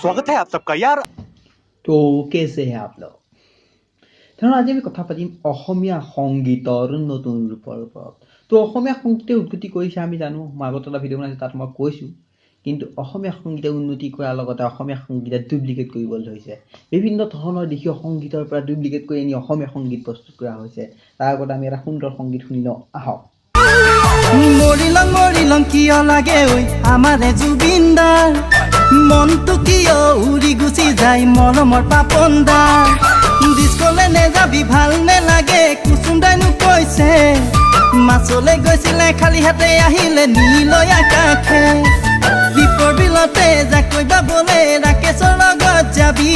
स्वागत है आप सबका यार। তো কেছে হে আপলোক ধৰক আজি আমি কথা পাতিম অসমীয়া সংগীতৰ নতুন ৰূপৰ ওপৰত। তো অসমীয়া সংগীতে উন্নতি কৰিছে আমি জানো, মই আগত এটা ভিডিঅ' বনাইছোঁ তাত মই কৈছোঁ, কিন্তু অসমীয়া সংগীতে উন্নতি কৰাৰ লগতে অসমীয়া সংগীতে ডুপ্লিকেট কৰিবলৈ ধৰিছে। বিভিন্ন ধৰণৰ দেশীয় সংগীতৰ পৰা ডুপ্লিকেট কৰি আনি অসমীয়া সংগীত প্ৰস্তুত কৰা হৈছে। তাৰ আগতে আমি এটা সুন্দৰ সংগীত শুনি লওঁ, আহক। মৰিলং কিয় লাগে ঐ আমাৰে জুবিনদাৰ, মনটো কিয় উৰি গুচি যায় মৰমৰ পাপনদাৰ। ডিস্কলে নেযাবি ভাল নেলাগে কুচুমদাইনো কৈছে, মাছলৈ গৈছিলে খালী হাতে আহিলে নীলয় আকাশে। দীপৰ বিলতে জাকৈ বাবলে ৰাকেশৰ লগত যাবি,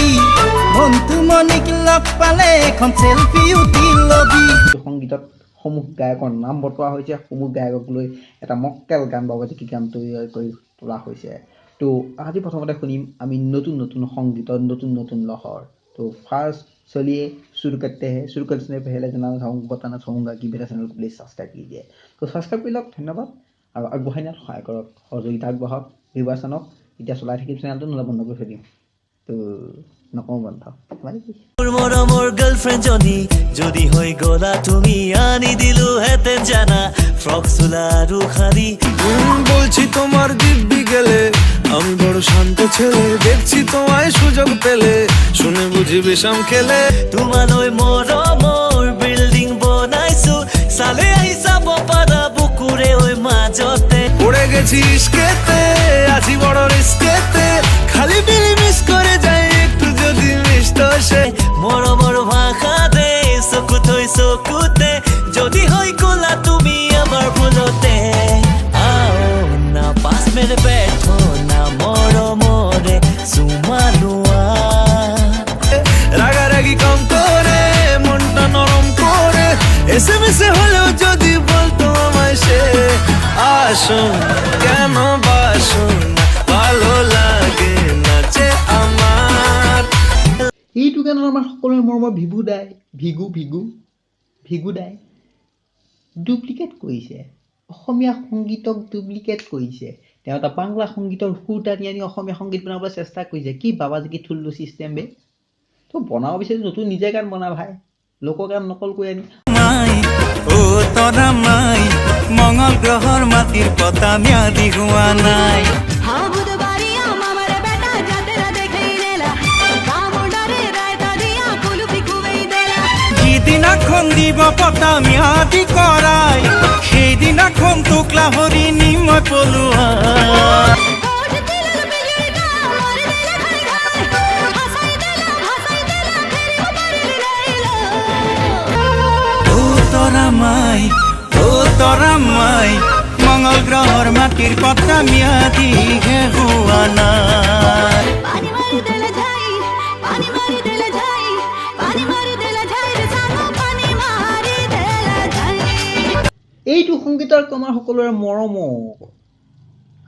মনটো মনিক লগ পালে এখন চেলফি উঠি লবি। সংগীতত সমূহ গায়কৰ নাম বতোৱা হৈছে, সমূহ গায়কক লৈ এটা মক্কেল গান বাবাজিকি গান তৈয়াৰ কৰি তোলা হৈছে। তো আজি প্ৰথমতে শুনিম আমি নতুন নতুন সংগীতৰ নতুন নতুন লহৰ। তো ফাৰ্ষ্ট चलिए शुरू करते हैं। शुरू करने से पहले बताना चाहूँगा कि मेरा चैनल को प्लीज सब्सक्राइब कीजिए। तो सब्सक्राइब कर लग धन्यवाद और আগবঢ়াই নিয়াত সহায় কৰক, সহযোগিতা আগবঢ়াওক। ভিউৱাৰ্ছ আনক, এতিয়া চলাই থাকিম চেনেলটো, নহ'লে বন্ধ কৰি থৈ দিম। তো নকওঁ বন্ধ মৰমৰ গাৰ্লফ্ৰেণ্ড জনী যদি হৈ গলা তুমি, আনি দিলো হেতেন জানা ফ্ৰক চোলা আৰু শাড়ি। বলছি তোমার দিব্যি গেলে আমি বড় শান্ত ছেলে, দেখছি তোমায় সুযোগ পেলে শুনে বুঝি বিষম খেলে। তোমালৈ মৰমৰ বিল্ডিং বনাইছো, চালে আহি চাব পাৰা বুকুৰে ঐ মাজতে। পড়ে গেছি ইস্কেতে আজি বড় ৰিস্কেতে, খালি বিলি মিস কৰে যায় একটু যদি মিষ্ট সে। মৰমৰ ভাষা দে চকু থৈ চকুতে, যদি হৈ গলা তুমি আমাৰ ভুলতে। আও না পাছ মেৰে বেঠো না মৰমৰে চুমা লোৱা। রাগারাগি কম করে মনটা নরম করে, এসে মিশে হলেও যদি বলতো আমায় সে, আসুন কেন বাসুন ভালো লাগে নাচে আমার। এইটো গানত আমাৰ সকলোৰে মৰমৰ ভিগু দাই ভিগু দাই ডুপ্লিকেট কৰিছে, অসমীয়া সংগীতক ডুপ্লিকেট কৰিছে। তেওঁ এটা বাংলা সংগীতৰ সুৰ টানি আনি অসমীয়া সংগীত বনাবলৈ চেষ্টা কৰিছে। কি বাবাজিকি থুল্লু চিষ্টেম বে। তো বনাব বিচাৰি নতুন নিজে গান বনা ভাই, লোকৰ গান নকল কৰি আনি। ও তৰা মাই মঙ্গল গ্ৰহৰ মাটিৰ পতা ম্যাদি হোৱা নাই। যিদিনাখন দিব পতা ম্যাদি কৰাই, সেইদিনাখন তোক লাহৰি নি মই পলোৱা। তৰা মাই মঙ্গল গ্ৰহৰ মাটিৰ পতা ম্যাদি হোৱা নাই। এইটো সংগীতৰ আমাৰ সকলোৰে মৰমৰ,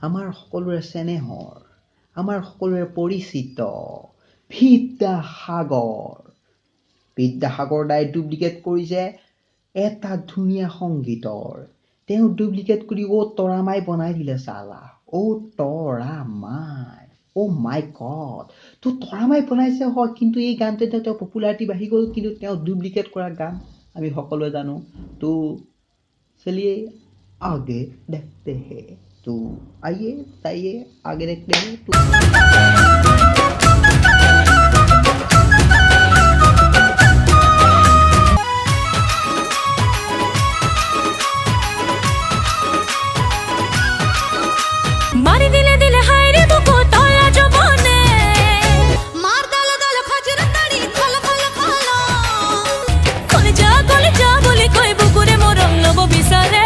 আমাৰ সকলোৰে চেনেহৰ, আমাৰ সকলোৰে পৰিচিত বিদ্যাসাগৰ দাই ডুপ্লিকেট কৰিছে এটা ধুনীয়া সংগীতৰ। তেওঁ ডুপ্লিকেট কৰি অ' তৰা মাই বনাই দিলে চালা। অ' তৰা মাই, অ' মাই গড। তো তৰা মাই বনাইছে হয়, কিন্তু এই গানটোতে তেওঁ পপুলাৰিটি বাঢ়ি গ'ল, কিন্তু তেওঁ ডুপ্লিকেট কৰা গান আমি সকলোৱে জানো। তো चलिए आगे देखते हैं। तो आइए आइए आगे देखते हैं। तो मारी दिले दिले हाय रे बुको तोला जो बने, मार दल दल खजर तड़ी खल खल खलो, कोले जा बोले कोई बुकुरे मोरम लबो बिसारे।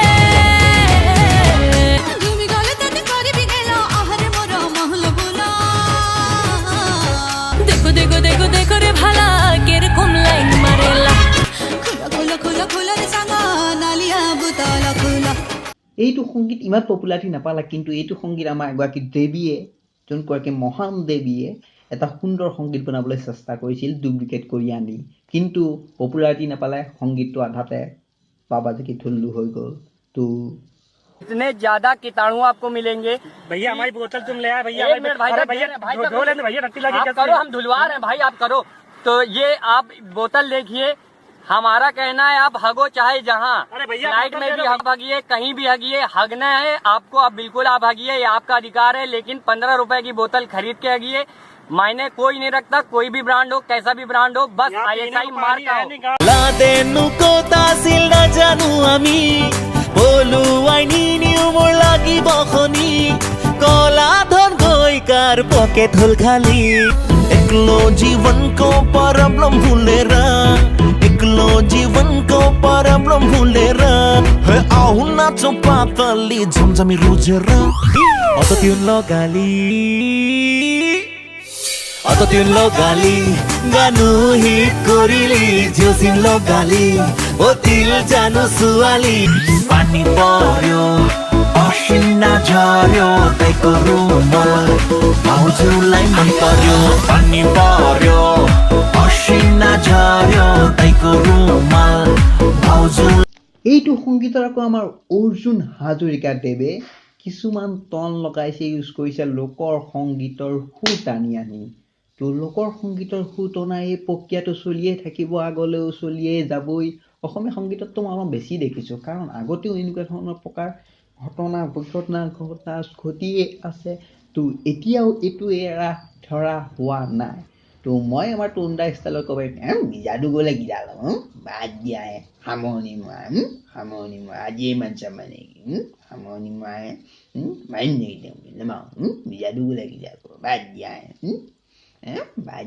তুমি গলে তাতে করি বিগেলো আহারে মোর মহল বুলা, দেখো এইটো সংগীত ইমান পপুলাৰিটি নাপালে, কিন্তু এইটো সংগীত আমাৰ এগৰাকী দেৱীয়ে, যোনগৰাকী মহান দেৱীয়ে এটা সুন্দৰ সংগীত বনাবলৈ চেষ্টা কৰিছিল ডুপ্লিকেট কৰি আনি, কিন্তু পপুলাৰিটি নাপালে, সংগীতটো আধাতে বাবাজি ঢুল্লু হৈ গ'ল। তো इतने ज्यादा कीटाणु आपको मिलेंगे। भैया हमारी बोतल तुम ले आए भैया। एक मिनट भाई, भैया धो लेने भैया, रत्ती लगी आप कैसे? करो, हम धुलवा रहे हैं भाई, आप करो। तो ये आप बोतल देखिए, हमारा कहना है आप हगो चाहे जहाँ, अरे भैया, फ्लाइट में भी हग हगिए, कहीं भी हगिए, हगना है आपको, आप बिल्कुल आप हगिए, ये आपका अधिकार है। लेकिन 15 रुपए की बोतल खरीद के हगिए, मायने कोई नहीं रखता, कोई भी ब्रांड हो, कैसा भी ब्रांड हो, बस यहाँ पीने ISI को मार्क पानी है हो। नहीं, गाँव- লাদেনো ক'ত আছিল নাজানো আমি পলুৱাই নিনিও মোৰ লাগিব খনি কলা ধন গৈ কাৰ পকেট হ'ল খালি एक्लो जीवन को प्रॉब्लम भूलेरा एक्लो जीवन को प्रॉब्लम भूलेरा हे आउ नाचो पातली झमझमी रोजेरा অটোটিউন লগালি গানো হিট কৰিলি জিঅ'চিম লগালি অতিল জানো ছোৱালী পানী পৰ্यो অচিনা ঝৰ্यो তাইको रुमाल भाउजूलाई मन पर्यो पानी पर्यो असिना झर्यो ताइको रुमाल भाउजू এইটো সংগীতৰ আকৌ আমাৰ অৰ্জুন হাজৰিকাদেৱে কিছুমান টন লগাইছে, ইউজ কৰিছে লোকৰ সংগীতৰ সুৰ টানি আনি। তো লোকৰ সংগীতৰ সুৰ টনা এই প্ৰক্ৰিয়াটো চলিয়ে থাকিব, আগলৈও চলিয়ে যাবই। অসমীয়া সংগীতততো মই অলপ বেছি দেখিছোঁ, কাৰণ আগতেও এনেকুৱা ধৰণৰ প্ৰকাৰ ঘটনা ঘটিয়ে আছে। তো এতিয়াও এইটো এৰা ধৰা হোৱা নাই। তো মই আমাৰ টুণ্ডা ষ্টাইলত ক'ব যাদু গ'লে কি ডাল বাদ দিয়াই সামৰণি মৰা আজিয়ে মানচা মানে সামৰণি মৰাই মাৰিম নেকি যাদু গ'লে কি ডাল বাদ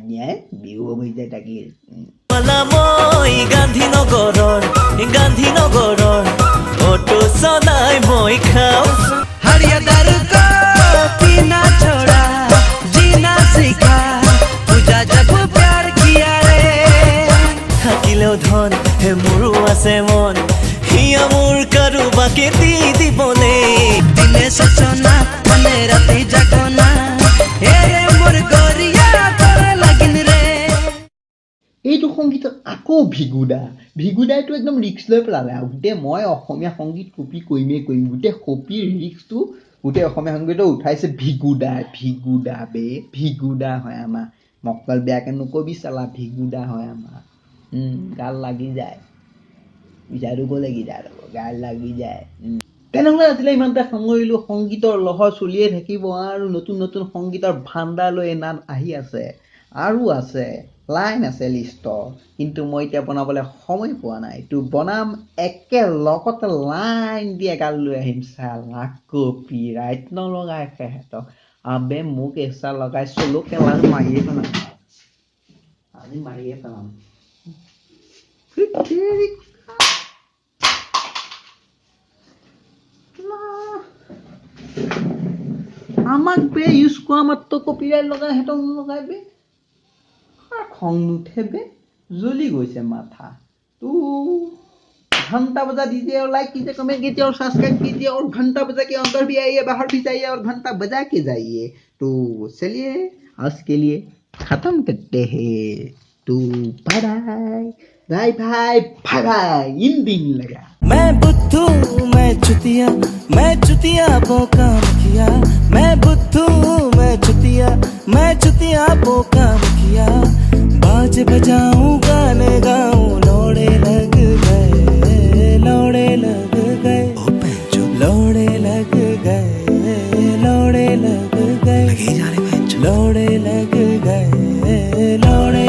দিয়াই বিহু অভিযাই থাকিল। মই গান্ধীনগৰৰ অটো চলাই মই খাওঁ हरियादर को पीना छोड़ा जीना सीखा पूजा जब प्यार किया रे থাকিলেও ধন হে মোৰো আছে মন হিয়া মোৰ কাৰোবাকে দি দিবলে দিনে সচনা মনে ৰাতি জাগনা হে মোৰ গৰিয়া তৰে লাগিন ৰে। এইটো সংগীতত আকৌ ভিগুদাইটো একদম ৰিক্স লৈ পেলালে আৰু গোটেই মই অসমীয়া সংগীত কপি কৰিমেই কৰিম, গোটেই কপিৰ ৰিক্সটো গোটেই অসমীয়া সংগীতত উঠাইছে ভিগুদা হয় আমাৰ মক্কল বেয়াকৈ নকবি চালা, ভিগুদা হয় আমাৰ গাল লাগি যায় যাদু গ'লে কি ডাল গাল লাগি যায়। তেনেহ'লে আজিলৈ ইমানতে সামৰিলোঁ। সংগীতৰ লহৰ চলিয়ে থাকিব আৰু নতুন নতুন সংগীতৰ ভাণ্ডাৰ লৈ নাম আহি আছে, আৰু আছে লাইন আছে লিষ্টৰ, কিন্তু মই এতিয়া বনাবলৈ সময় পোৱা নাই। তো বনাম একেলগতে লাইন দি এগাল লৈ আহিম চালা, কপি ৰাইট নলগাই সিহঁতক আবে মোক এচা লগাই চলো কেলা মাৰিয়ে পেলাম। আমাক বে ইউজ কৰা মাত্ৰ কপিৰাইট লগাই সিহঁতক নলগাই বে, খং নুঠে বে, জ্বলি গৈছে মাথা। तो घंटा बजा दीजिए और लाइक कीजिए, कमेंट कीजिए और सब्सक्राइब कीजिए और घंटा बजा के अंदर भी आइए, बाहर भी जाइए और घंटा बजा के जाइए। तो चलिए आज के लिए खत्म करते हैं। तो bye bye bye bye bye bye. इन दिन लगा मैं बुद्धू मैं चुतिया वो काम किया मैं बुद्धू मैं चुतिया वो काम किया बाज बजाऊं गाने गाऊं लोड़े लग गए